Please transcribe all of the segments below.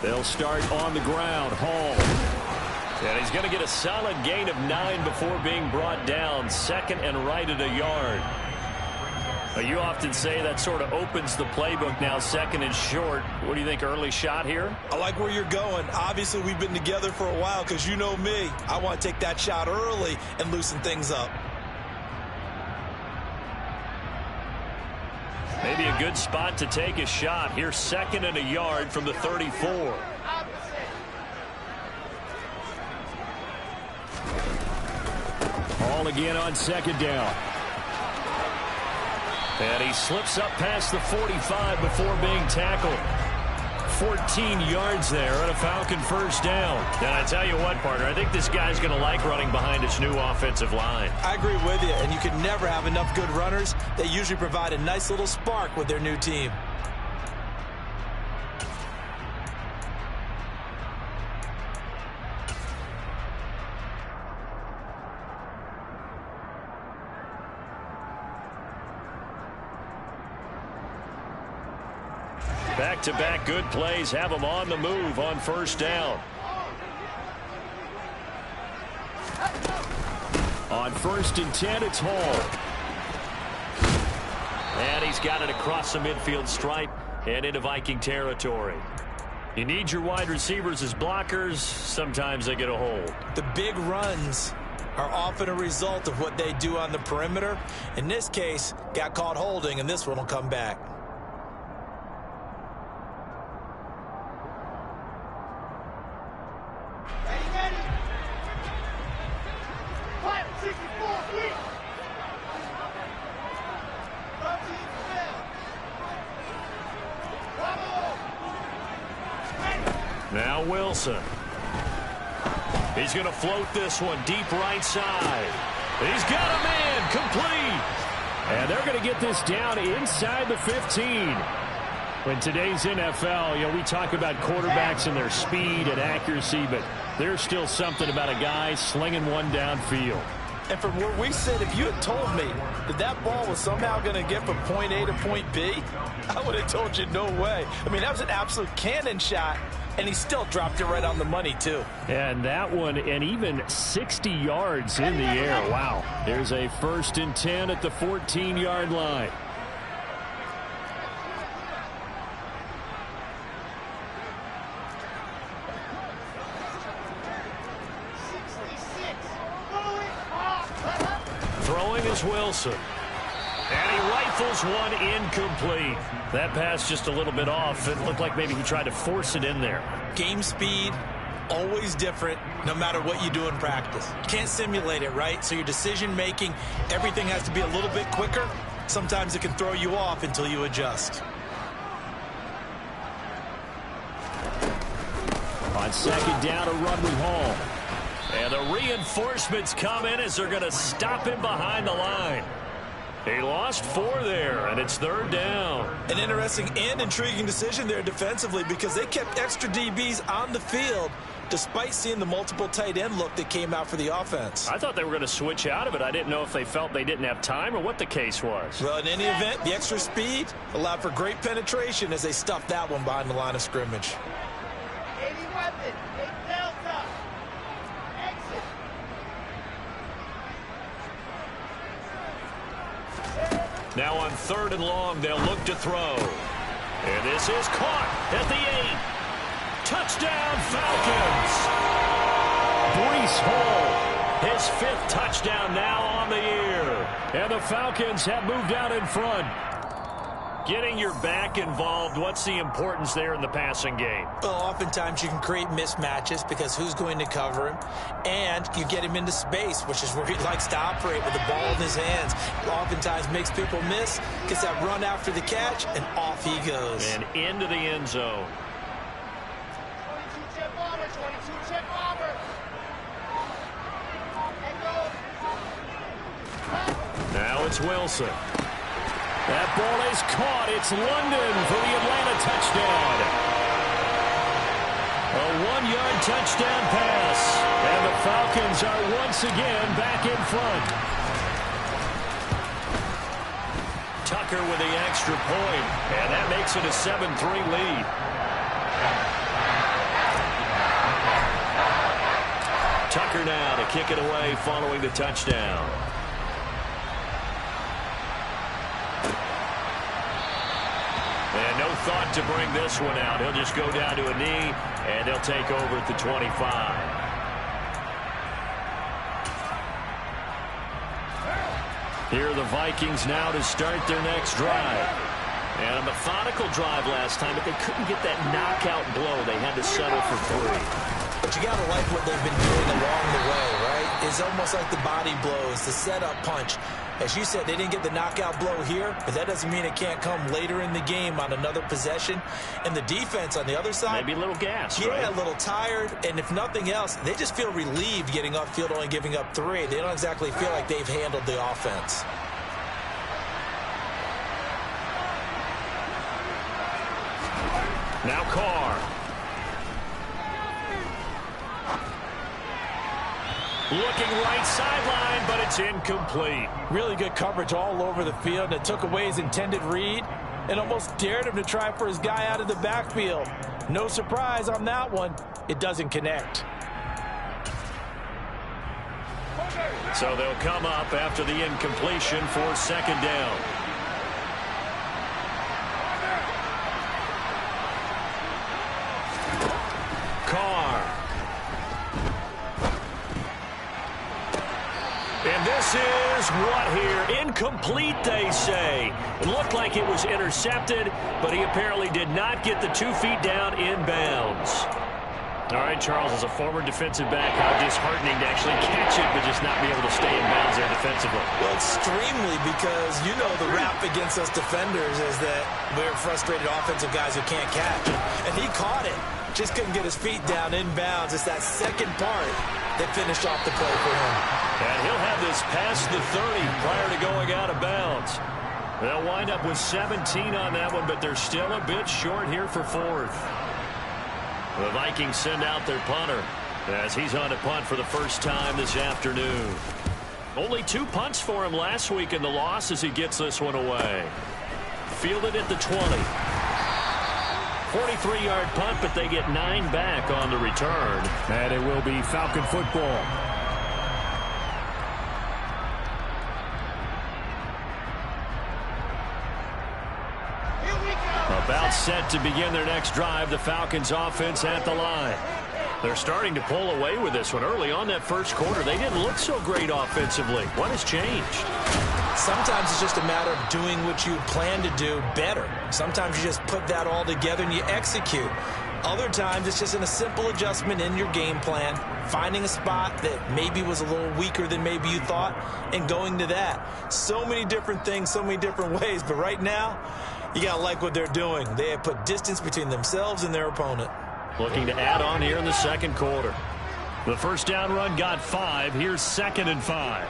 They'll start on the ground. Hall. And he's going to get a solid gain of 9 before being brought down. Second and right at a yard. You often say that sort of opens the playbook now, second and short. What do you think, early shot here? I like where you're going. Obviously, we've been together for a while because you know me. I want to take that shot early and loosen things up. Maybe a good spot to take a shot. Here's second and a yard from the 34. Ball again on second down. And he slips up past the 45 before being tackled. 14 yards there on a Falcon first down. And I tell you what, partner, I think this guy's going to like running behind his new offensive line. I agree with you, and you can never have enough good runners. They usually provide a nice little spark with their new team. Back-to-back good plays have them on the move on first down. On first and 10, it's Hall. And he's got it across the midfield stripe and into Viking territory. You need your wide receivers as blockers. Sometimes they get a hold. The big runs are often a result of what they do on the perimeter. In this case, got caught holding, and this one will come back. Now Wilson. He's going to float this one deep right side. He's got a man complete. And they're going to get this down inside the 15. In today's NFL, we talk about quarterbacks and their speed and accuracy, but there's still something about a guy slinging one downfield. And from where we sit, if you had told me that that ball was somehow going to get from point A to point B, I would have told you no way. I mean, that was an absolute cannon shot, and he still dropped it right on the money, too. And that one, and even 60 yards in the air. Wow. There's a first and 10 at the 14-yard line. Throwing is Wilson. And he rifles one incomplete. That pass just a little bit off. It looked like maybe he tried to force it in there. Game speed, always different, no matter what you do in practice. You can't simulate it, right? So your decision-making, everything has to be a little bit quicker. Sometimes it can throw you off until you adjust. On second down, a run with Hall. And the reinforcements come in as they're going to stop him behind the line. He lost 4 there, and it's third down. An interesting and intriguing decision there defensively because they kept extra DBs on the field despite seeing the multiple tight end look that came out for the offense. I thought they were going to switch out of it. I didn't know if they felt they didn't have time or what the case was. Well, in any event, the extra speed allowed for great penetration as they stuffed that one behind the line of scrimmage. Now on third and long, they'll look to throw. And this is caught at the 8. Touchdown, Falcons. Breece Hall, his 5th touchdown now on the year. And the Falcons have moved out in front. Getting your back involved, what's the importance there in the passing game? Well, oftentimes you can create mismatches because who's going to cover him? And you get him into space, which is where he likes to operate with the ball in his hands. Oftentimes makes people miss, gets that run after the catch, and off he goes. And into the end zone. Now it's Wilson. That ball is caught. It's London for the Atlanta touchdown. A 1-yard touchdown pass. And the Falcons are once again back in front. Tucker with the extra point. And that makes it a 7-3 lead. Tucker now to kick it away following the touchdown. And no thought to bring this one out. He'll just go down to a knee, and they'll take over at the 25. Here are the Vikings now to start their next drive. And a methodical drive last time, but they couldn't get that knockout blow. They had to settle for 3. But you got to like what they've been doing along the way, right? It's almost like the body blows, the setup punch. As you said, they didn't get the knockout blow here, but that doesn't mean it can't come later in the game on another possession. And the defense on the other side, maybe a little gas, yeah, right? A little tired. And if nothing else, they just feel relieved getting upfield, only giving up 3. They don't exactly feel like they've handled the offense. Now Carr. Looking right sideline, but it's incomplete. Really good coverage all over the field. It took away his intended read and almost dared him to try for his guy out of the backfield. No surprise on that one. It doesn't connect. So they'll come up after the incompletion for second down. Carr. And this is what here? Incomplete, they say. It looked like it was intercepted, but he apparently did not get the 2 feet down inbounds. All right, Charles, as a former defensive back, how disheartening to actually catch it, but just not be able to stay in bounds there defensively. Well, extremely, because you know the rap against us defenders is that we're frustrated offensive guys who can't catch. And he caught it. Just couldn't get his feet down inbounds. It's that second part that finished off the play for him. And he'll have this past the 30 prior to going out of bounds. They'll wind up with 17 on that one, but they're still a bit short here for 4th. The Vikings send out their punter as he's on to punt for the first time this afternoon. Only 2 punts for him last week in the loss as he gets this one away. Fielded at the 20. 43-yard punt, but they get 9 back on the return. And it will be Falcon football. About set to begin their next drive, the Falcons offense at the line. They're starting to pull away with this one. Early on that first quarter, they didn't look so great offensively. What has changed? Sometimes it's just a matter of doing what you plan to do better. Sometimes you just put that all together and you execute. Other times it's just in a simple adjustment in your game plan, finding a spot that maybe was a little weaker than maybe you thought, and going to that. So many different things, so many different ways, but right now, you got to like what they're doing. They have put distance between themselves and their opponent. Looking to add on here in the second quarter. The first down run got 5. Here's 2nd and 5.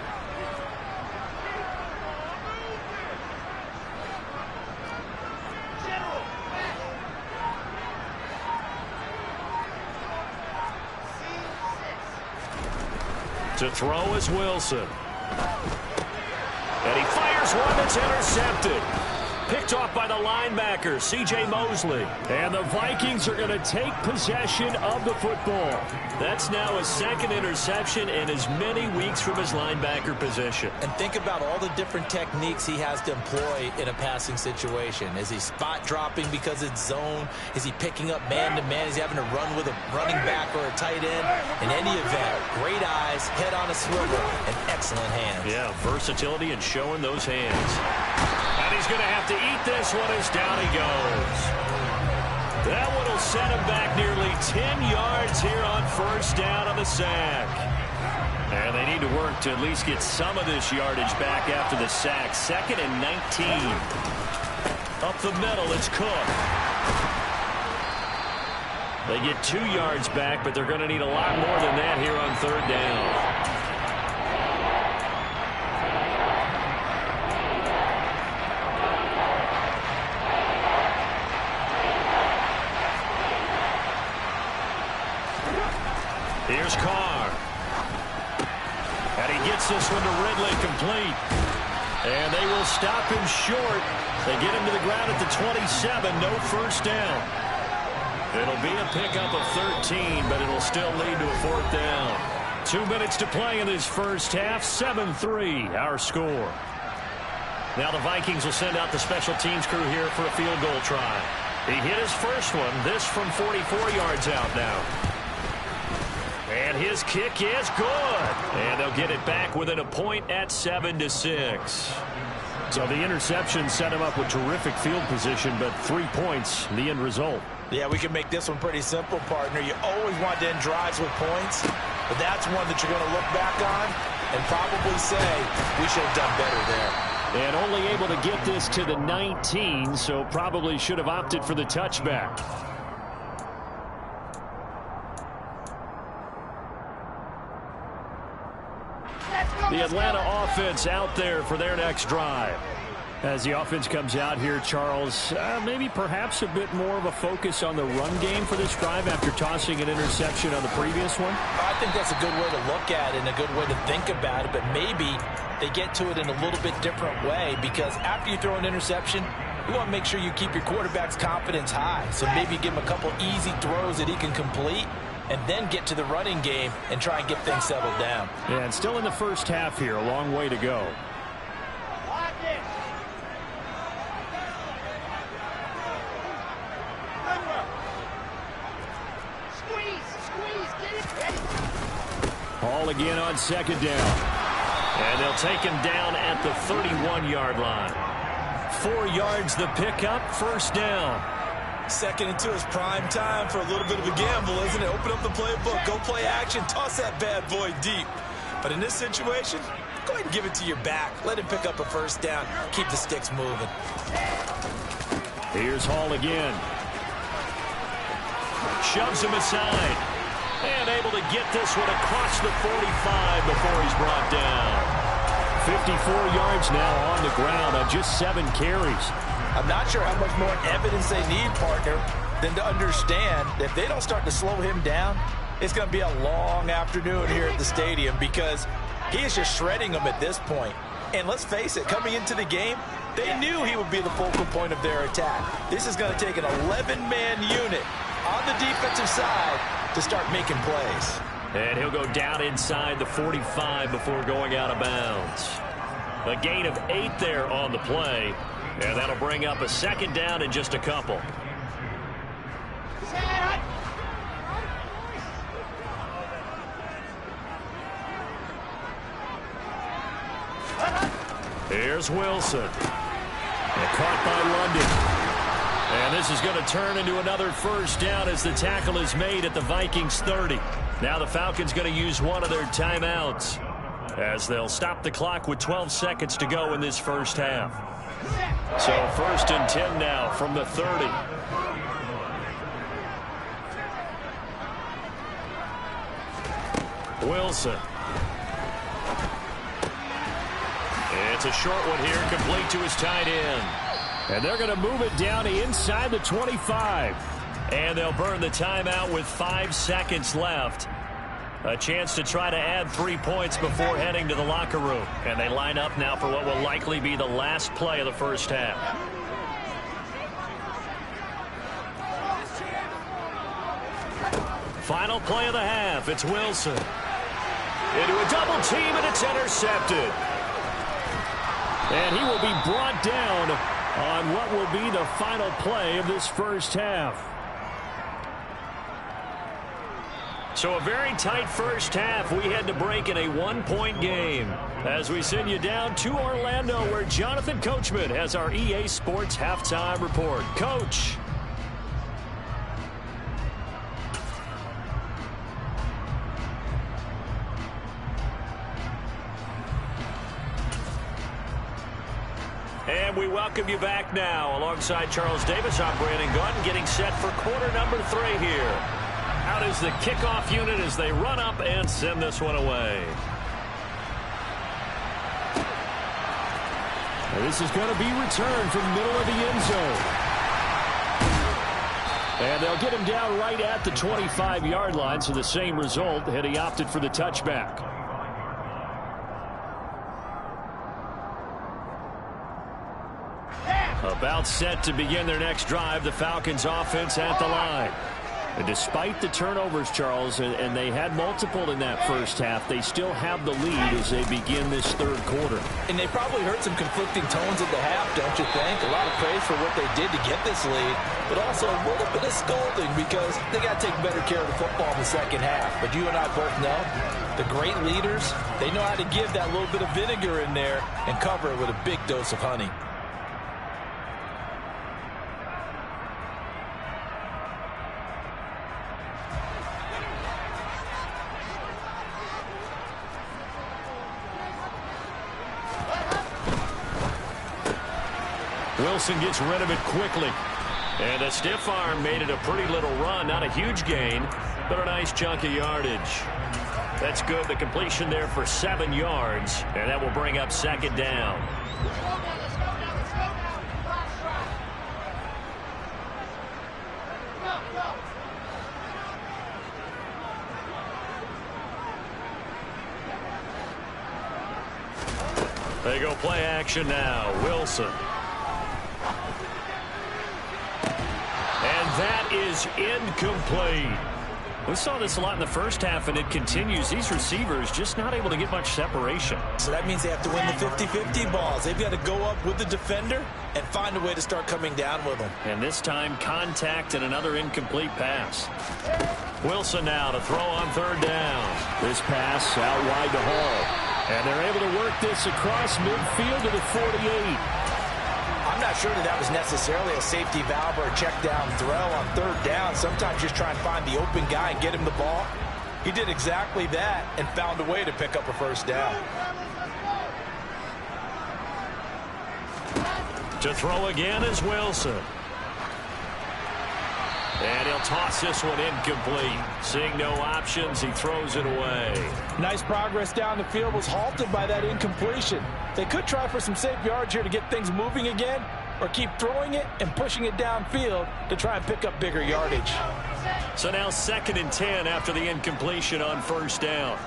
To throw is Wilson. And he fires one that's intercepted. Picked off by the linebacker, C.J. Mosley. And the Vikings are going to take possession of the football. That's now his 2nd interception in as many weeks from his linebacker position. And think about all the different techniques he has to employ in a passing situation. Is he spot dropping because it's zone? Is he picking up man-to-man? Is he having to run with a running back or a tight end? In any event, great eyes, head on a swivel, and excellent hands. Yeah, versatility and showing those hands. And he's going to have to eat this one as down he goes. That one will set him back nearly 10 yards here on first down on the sack. And they need to work to at least get some of this yardage back after the sack. 2nd and 19. Up the middle, it's Cook. They get 2 yards back, but they're going to need a lot more than that here on 3rd down. Here's Carr. And he gets this one to Ridley complete. And they will stop him short. They get him to the ground at the 27. No first down. It'll be a pickup of 13, but it'll still lead to a 4th down. 2 minutes to play in this first half. 7-3 our score. Now the Vikings will send out the special teams crew here for a field goal try. He hit his first one. This from 44 yards out now. And his kick is good. And they'll get it back within a point at 7-6. So the interception set him up with terrific field position, but 3 points, the end result. Yeah, we can make this one pretty simple, partner. You always want to end drives with points, but that's one that you're going to look back on and probably say, we should have done better there. And only able to get this to the 19, so probably should have opted for the touchback. The Atlanta offense out there for their next drive. As the offense comes out here, Charles, maybe perhaps a bit more of a focus on the run game for this drive after tossing an interception on the previous one? I think that's a good way to look at it and a good way to think about it, but maybe they get to it in a little bit different way, because after you throw an interception, you want to make sure you keep your quarterback's confidence high. So maybe give him a couple easy throws that he can complete, and then get to the running game and try and get things settled down. Yeah, and still in the first half here, a long way to go. Hall again on second down. And they'll take him down at the 31-yard line. 4 yards the pickup, first down. 2nd and 2 is prime time for a little bit of a gamble, isn't it? Open up the playbook, go play action, toss that bad boy deep. But in this situation, go ahead and give it to your back. Let him pick up a first down. Keep the sticks moving. Here's Hall again. Shoves him aside. And able to get this one across the 45 before he's brought down. 54 yards now on the ground on just 7 carries. I'm not sure how much more evidence they need, partner, than to understand that if they don't start to slow him down, it's going to be a long afternoon here at the stadium, because he is just shredding them at this point. And let's face it, coming into the game, they knew he would be the focal point of their attack. This is going to take an 11-man unit on the defensive side to start making plays. And he'll go down inside the 45 before going out of bounds. A gain of 8 there on the play. And that'll bring up a second down in just a couple. Here's Wilson. And caught by London. And this is going to turn into another first down as the tackle is made at the Vikings 30. Now the Falcons going to use one of their timeouts, as they'll stop the clock with 12 seconds to go in this first half. So 1st and 10 now from the 30. Wilson. It's a short one here, complete to his tight end. And they're going to move it down to inside the 25. And they'll burn the timeout with 5 seconds left. A chance to try to add 3 points before heading to the locker room. And they line up now for what will likely be the last play of the first half. Final play of the half. It's Wilson. Into a double team, and it's intercepted. And he will be brought down on what will be the final play of this first half. So a very tight first half. We had to break in a 1-point game as we send you down to Orlando, where Jonathan Coachman has our EA Sports halftime report. Coach. And we welcome you back now. Alongside Charles Davis, I'm Brandon Gunn, getting set for quarter number 3 here. Out is the kickoff unit as they run up and send this one away. And this is going to be returned from the middle of the end zone. And they'll get him down right at the 25-yard line, so the same result had he opted for the touchback. About set to begin their next drive, the Falcons offense at the line. And despite the turnovers, Charles, and they had multiple in that first half, they still have the lead as they begin this third quarter. And they probably heard some conflicting tones at the half, don't you think? A lot of praise for what they did to get this lead, but also a little bit of scolding because they got to take better care of the football in the second half. But you and I both know the great leaders, they know how to give that little bit of vinegar in there and cover it with a big dose of honey. Wilson gets rid of it quickly. And a stiff arm made it a pretty little run. Not a huge gain, but a nice chunk of yardage. That's good. The completion there for 7 yards. And that will bring up second down. They go play action now. Wilson. And that is incomplete. We saw this a lot in the first half, and it continues. These receivers just not able to get much separation. So that means they have to win the 50-50 balls. They've got to go up with the defender and find a way to start coming down with them. And this time, contact and another incomplete pass. Wilson now to throw on third down. This pass out wide to Hall. And they're able to work this across midfield to the 48. I'm not sure that was necessarily a safety valve or a check down throw on third down. Sometimes just try and find the open guy and get him the ball. He did exactly that and found a way to pick up a first down. To throw again is Wilson. And he'll toss this one incomplete. Seeing no options, he throws it away. Nice progress down the field was halted by that incompletion. They could try for some safe yards here to get things moving again, or keep throwing it and pushing it downfield to try and pick up bigger yardage. So now 2nd and 10 after the incompletion on first down.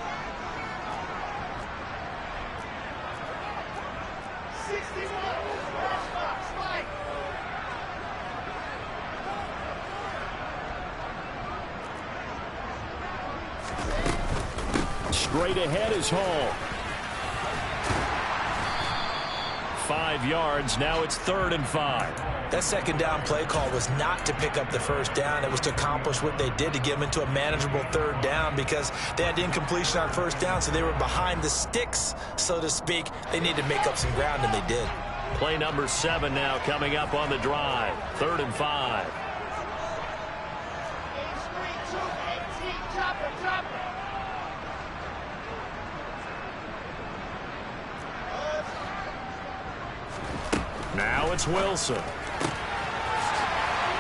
Straight ahead is Hall. 5 yards. Now it's 3rd and 5. That second down play call was not to pick up the first down. It was to accomplish what they did to get them into a manageable third down because they had incompletion on first down, so they were behind the sticks, so to speak. They needed to make up some ground, and they did. Play number 7 now coming up on the drive. 3rd and 5. Now it's Wilson.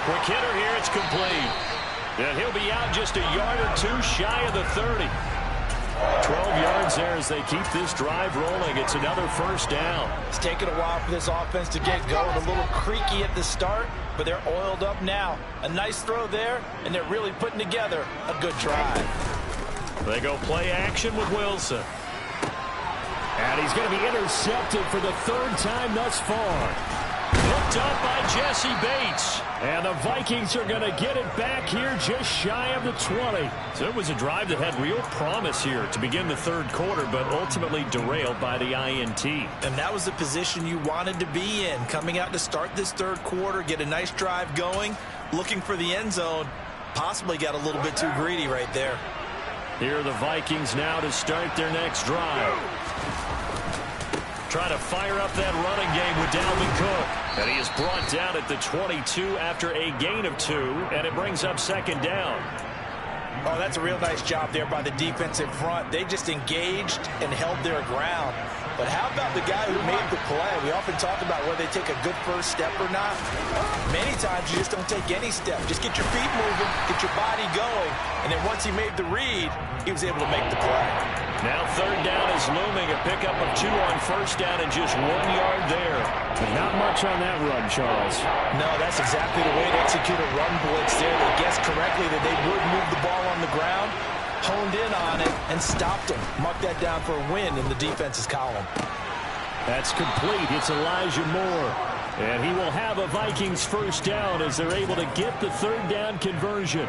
Quick hitter here, it's complete. And he'll be out just a yard or two shy of the 30. 12 yards there as they keep this drive rolling. It's another first down. It's taken a while for this offense to get going. A little creaky at the start, but they're oiled up now. A nice throw there, and they're really putting together a good drive. They go play action with Wilson. And he's going to be intercepted for the 3rd time thus far. Hooked up by Jesse Bates. And the Vikings are going to get it back here just shy of the 20. So it was a drive that had real promise here to begin the third quarter, but ultimately derailed by the INT. And that was the position you wanted to be in. Coming out to start this third quarter, get a nice drive going, looking for the end zone. Possibly got a little bit too greedy right there. Here are the Vikings now to start their next drive. Trying to fire up that running game with Dalvin Cook. And he is brought down at the 22 after a gain of 2, and it brings up second down. Oh, that's a real nice job there by the defensive front. They just engaged and held their ground. But how about the guy who made the play? We often talk about whether they take a good first step or not. Many times you just don't take any step. Just get your feet moving, get your body going, and then once he made the read, he was able to make the play. Now third down is looming. A pickup of 2 on first down and just 1 yard there. But not much on that run, Charles. No, that's exactly the way to execute a run blitz there. They guessed correctly that they would move the ball on the ground, honed in on it, and stopped him. Marked that down for a win in the defense's column. That's complete. It's Elijah Moore. And he will have a Vikings first down as they're able to get the third down conversion.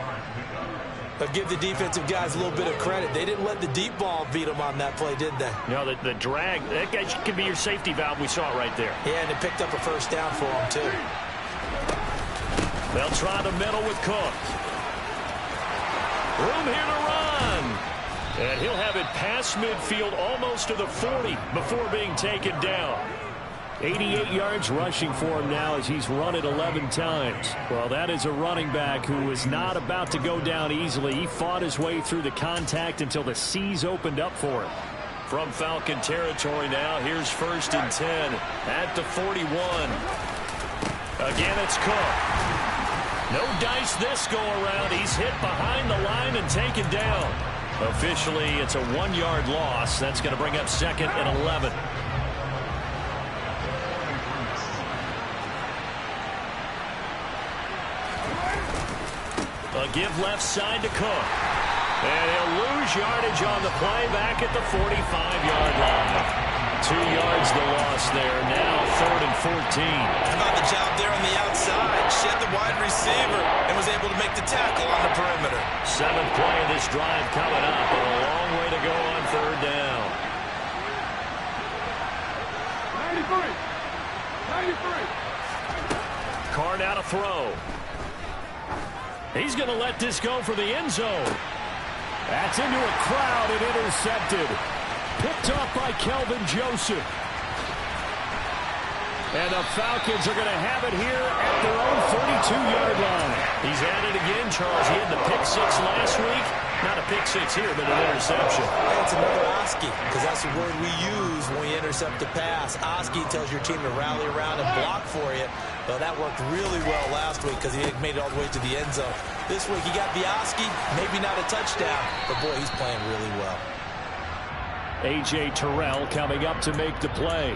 But give the defensive guys a little bit of credit. They didn't let the deep ball beat them on that play, did they? No, the drag, that guy could be your safety valve. We saw it right there. Yeah, and it picked up a first down for them, too. They'll try the middle with Cook. Room here to run. And he'll have it past midfield almost to the 40 before being taken down. 88 yards rushing for him now as he's run it 11 times. Well, that is a running back who was not about to go down easily. He fought his way through the contact until the seas opened up for him. From Falcon territory now, here's 1st and 10 at the 41. Again, it's Cook. No dice this go around. He's hit behind the line and taken down. Officially, it's a 1-yard loss. That's going to bring up 2nd and 11. A give left side to Cook. And he'll lose yardage on the play back at the 45-yard line. 2 yards the loss there. Now 3rd and 14. How about the job there on the outside? Shed the wide receiver and was able to make the tackle on the perimeter. 7th play of this drive coming up, but a long way to go on 3rd down. 93. Carr now to throw. He's going to let this go for the end zone. That's into a crowd and intercepted. Picked off by Kelvin Joseph. And the Falcons are going to have it here at their own 32-yard line. He's at it again, Charles. He had the pick 6 last week. Not a pick 6 here, but an interception. That's another Oski, because that's the word we use when we intercept a pass. Oski tells your team to rally around and block for you. Well, that worked really well last week because he made it all the way to the end zone. This week he got the Oski, maybe not a touchdown, but boy, he's playing really well. A.J. Terrell coming up to make the play.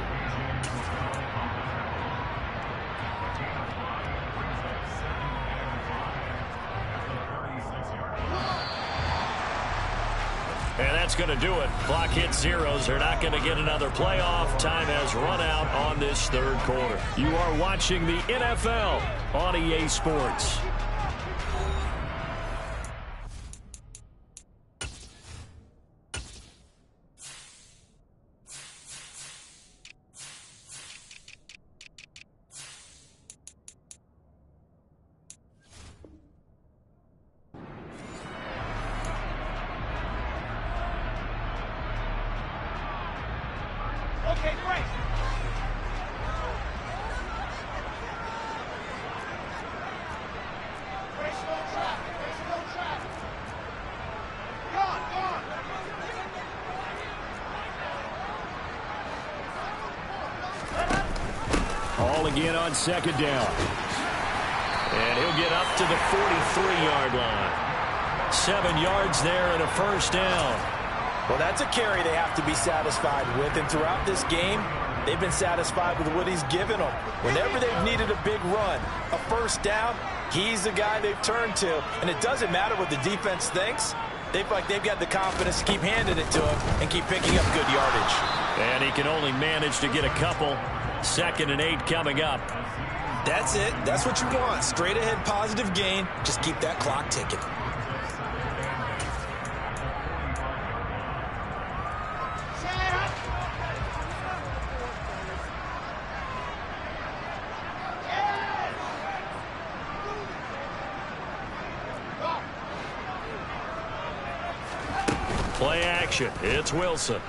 And that's going to do it. Clock hits zeros. They're not going to get another playoff. Time has run out on this 3rd quarter. You are watching the NFL on EA Sports. Okay, great. Race no traffic. Gone. All again on 2nd down. And he'll get up to the 43-yard line. 7 yards there and a 1st down. Well, that's a carry they have to be satisfied with. And throughout this game, they've been satisfied with what he's given them. Whenever they've needed a big run, a 1st down, he's the guy they've turned to. And it doesn't matter what the defense thinks. They feel like they've got the confidence to keep handing it to him and keep picking up good yardage. And he can only manage to get a couple. 2nd and 8 coming up. That's it. That's what you want. Straight ahead positive gain. Just keep that clock ticking. Play action. It's Wilson.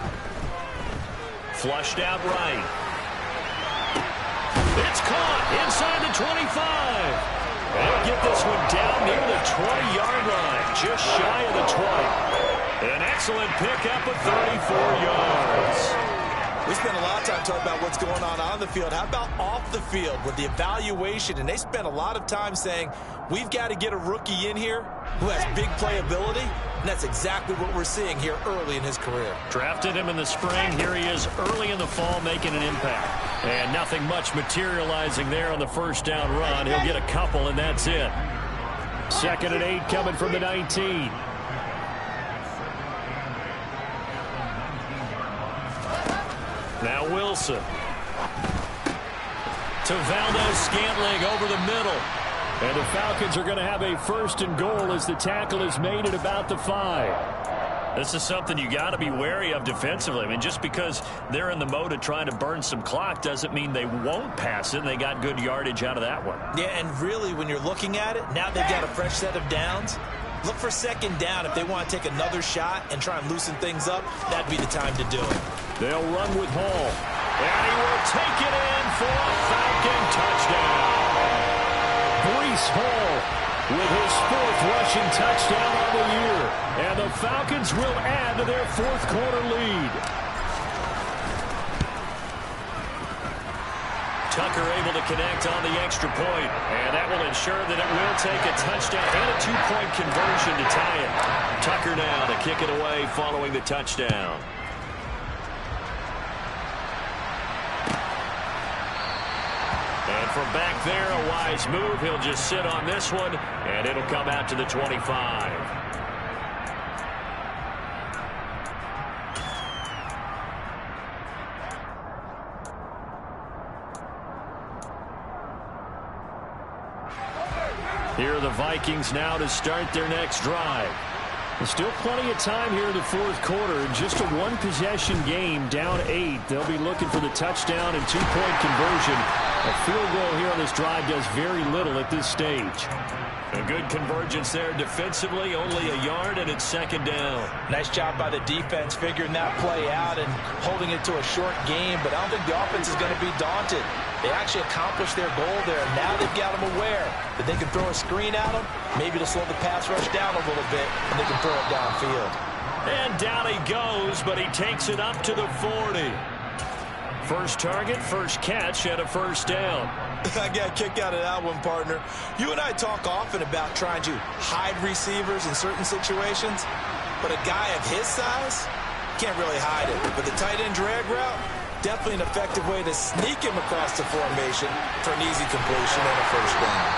Flushed out right. It's caught inside the 25. They'll get this one down near the 20-yard line, just shy of the 20. An excellent pickup of 34 yards. We spent a lot of time talking about what's going on the field. How about off the field with the evaluation? And they spent a lot of time saying, we've got to get a rookie in here who has big playability. And that's exactly what we're seeing here early in his career. Drafted him in the spring. Here he is early in the fall making an impact. And nothing much materializing there on the 1st down run. He'll get a couple, and that's it. 2nd and 8 coming from the 19. Now Wilson. To Valdez Scantling over the middle. And the Falcons are going to have a 1st and goal as the tackle is made at about the 5. This is something you got to be wary of defensively. I mean, just because they're in the mode of trying to burn some clock doesn't mean they won't pass it. And they got good yardage out of that one. Yeah, and really, when you're looking at it, now they've got a fresh set of downs. Look for 2nd down if they want to take another shot and try and loosen things up. That'd be the time to do it. They'll run with Hall. And he will take it in for a Falcon touchdown. Breece Hall with his 4th rushing touchdown on the year. And the Falcons will add to their 4th quarter lead. Tucker able to connect on the extra point, and that will ensure that it will take a touchdown and a 2-point conversion to tie it. Tucker now to kick it away following the touchdown. And from back there, a wise move. He'll just sit on this one, and it'll come out to the 25. Here are the Vikings now to start their next drive. There's still plenty of time here in the 4th quarter. Just a 1-possession game, down 8. They'll be looking for the touchdown and 2-point conversion. A field goal here on this drive does very little at this stage. A good convergence there defensively, only a yard, and it's 2nd down. Nice job by the defense figuring that play out and holding it to a short game, but I don't think the offense is going to be daunted. They actually accomplished their goal there, and now they've got them aware that they can throw a screen at them, maybe to slow the pass rush down a little bit, and they can throw it downfield. And down he goes, but he takes it up to the 40. First target, first catch, and a 1st down. I got a kick out of that one, partner. You and I talk often about trying to hide receivers in certain situations, but a guy of his size can't really hide it. But the tight end drag route, definitely an effective way to sneak him across the formation for an easy completion and a 1st down.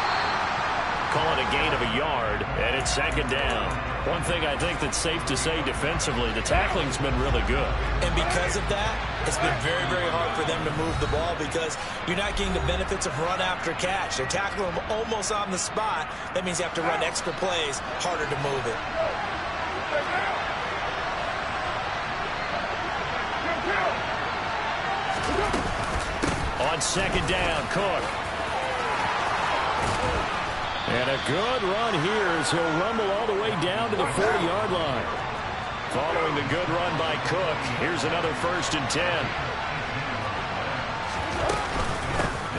Call it a gain of a yard, and it's 2nd down. One thing I think that's safe to say defensively, the tackling's been really good. And because of that, it's been very, very hard for them to move the ball because you're not getting the benefits of run after catch. They're tackling them almost on the spot. That means you have to run extra plays, harder to move it. On 2nd down, Cook. And a good run here as he'll rumble all the way down to the 40-yard line. Following the good run by Cook, here's another 1st and 10.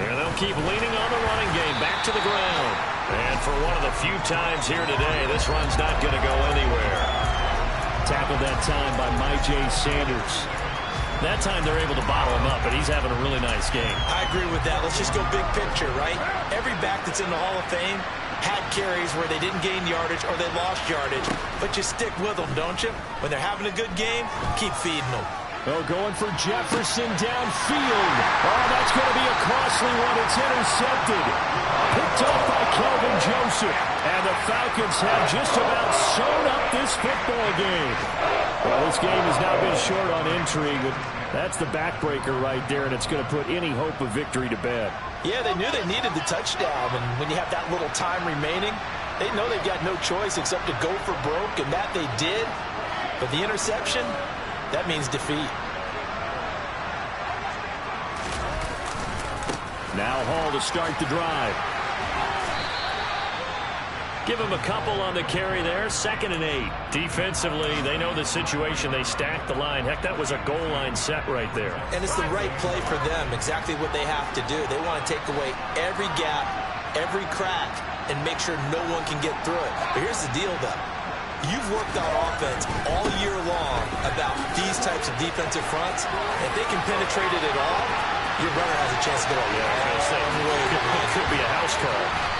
And they'll keep leaning on the running game back to the ground. And for one of the few times here today, this run's not going to go anywhere. Tackled that time by Myjai Sanders. That time they're able to bottle him up, but he's having a really nice game. I agree with that. Let's just go big picture, right? Every back that's in the Hall of Fame had carries where they didn't gain yardage or they lost yardage. But you stick with them, don't you? When they're having a good game, keep feeding them. Oh, going for Jefferson downfield. Oh, that's going to be a costly one. It's intercepted. Picked up by Kelvin Joseph. And the Falcons have just about sewn up this football game. Well, this game has now been short on intrigue, but that's the backbreaker right there, and it's going to put any hope of victory to bed. Yeah, they knew they needed the touchdown, and when you have that little time remaining, they know they've got no choice except to go for broke, and that they did. But the interception, that means defeat. Now Hall to start the drive. Give him a couple on the carry there. 2nd and 8. Defensively, they know the situation. They stacked the line. Heck, that was a goal line set right there. And it's the right play for them, exactly what they have to do. They want to take away every gap, every crack, and make sure no one can get through it. But here's the deal, though. You've worked on offense all year long about these types of defensive fronts. If they can penetrate it at all, your runner has a chance to go a long way. It could be a house call.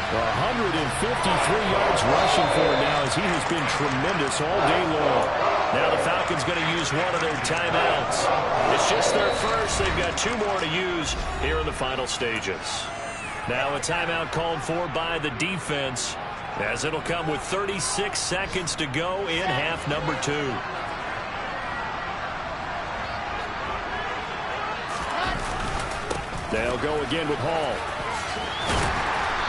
153 yards rushing for him now as he has been tremendous all day long. Now the Falcons going to use one of their timeouts. It's just their first. They've got 2 more to use here in the final stages. Now a timeout called for by the defense as it'll come with 36 seconds to go in half number 2. They'll go again with Hall.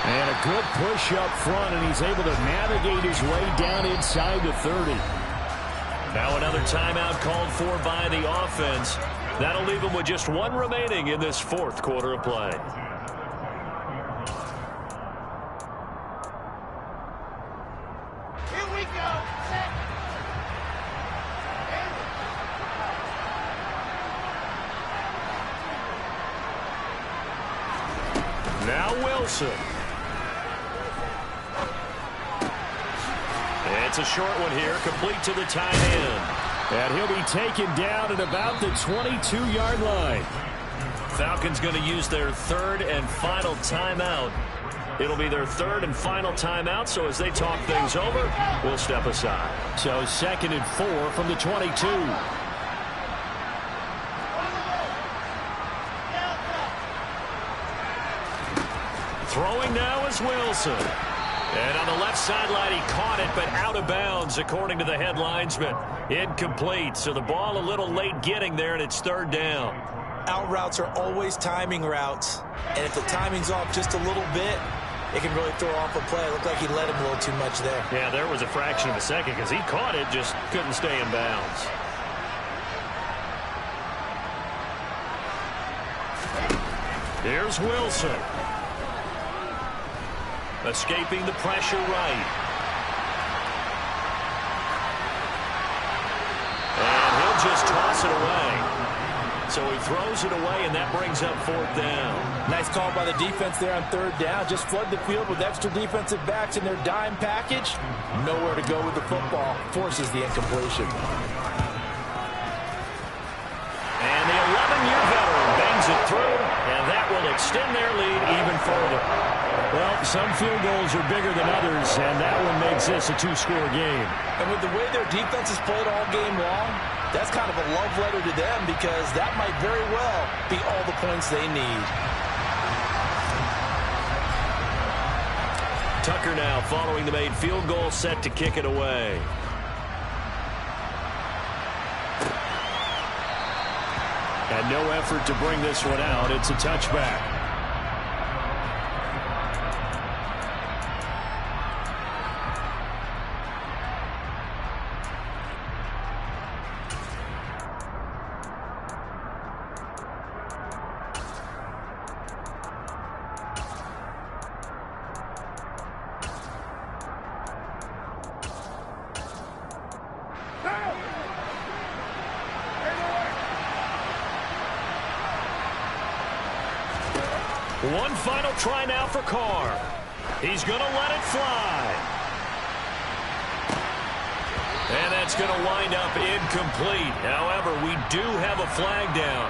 And a good push up front, and he's able to navigate his way down inside the 30. Now another timeout called for by the offense. That'll leave them with just one remaining in this fourth quarter of play. Here we go. Set. Now Wilson. It's a short one here, complete to the tight end. And he'll be taken down at about the 22-yard line. Falcons going to use their third and final timeout. It'll be their third and final timeout, so as they talk things over, we'll step aside. So 2nd and 4 from the 22. Throwing now is Wilson. And on the left sideline, he caught it, but out of bounds, according to the head linesman. Incomplete, so the ball a little late getting there, and it's third down. Out routes are always timing routes, and if the timing's off just a little bit, it can really throw off a play. It looked like he let him a little too much there. Yeah, there was a fraction of a second because he caught it, just couldn't stay in bounds. Here's Wilson. Escaping the pressure right. And he'll just toss it away. So he throws it away, and that brings up fourth down. Nice call by the defense there on third down. Just flood the field with extra defensive backs in their dime package. Nowhere to go with the football. Forces the incompletion. And the 11-year veteran bangs it through, and that will extend their lead even further. Well, some field goals are bigger than others, and that one makes this a two-score game. And with the way their defense has played all game long, that's kind of a love letter to them because that might very well be all the points they need. Tucker now following the made field goal, set to kick it away. And no effort to bring this one out. It's a touchback. One final try now for Carr. He's going to let it fly. And that's going to wind up incomplete. However, we do have a flag down.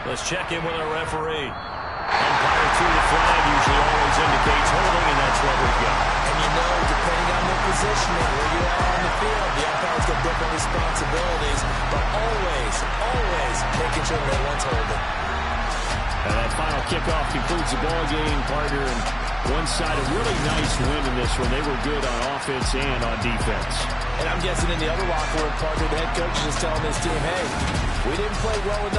Let's check in with our referee. Umpire through the flag usually always indicates holding, and that's what we've got. And you know, depending on their positioning, where you are on the field, the umpire's got different responsibilities, but always making sure that one's holding. And that final kickoff concludes the ball game, partner. And one side a really nice win in this one. They were good on offense and on defense. And I'm guessing in the other locker room, partner, the head coach is just telling his team, hey, we didn't play well enough.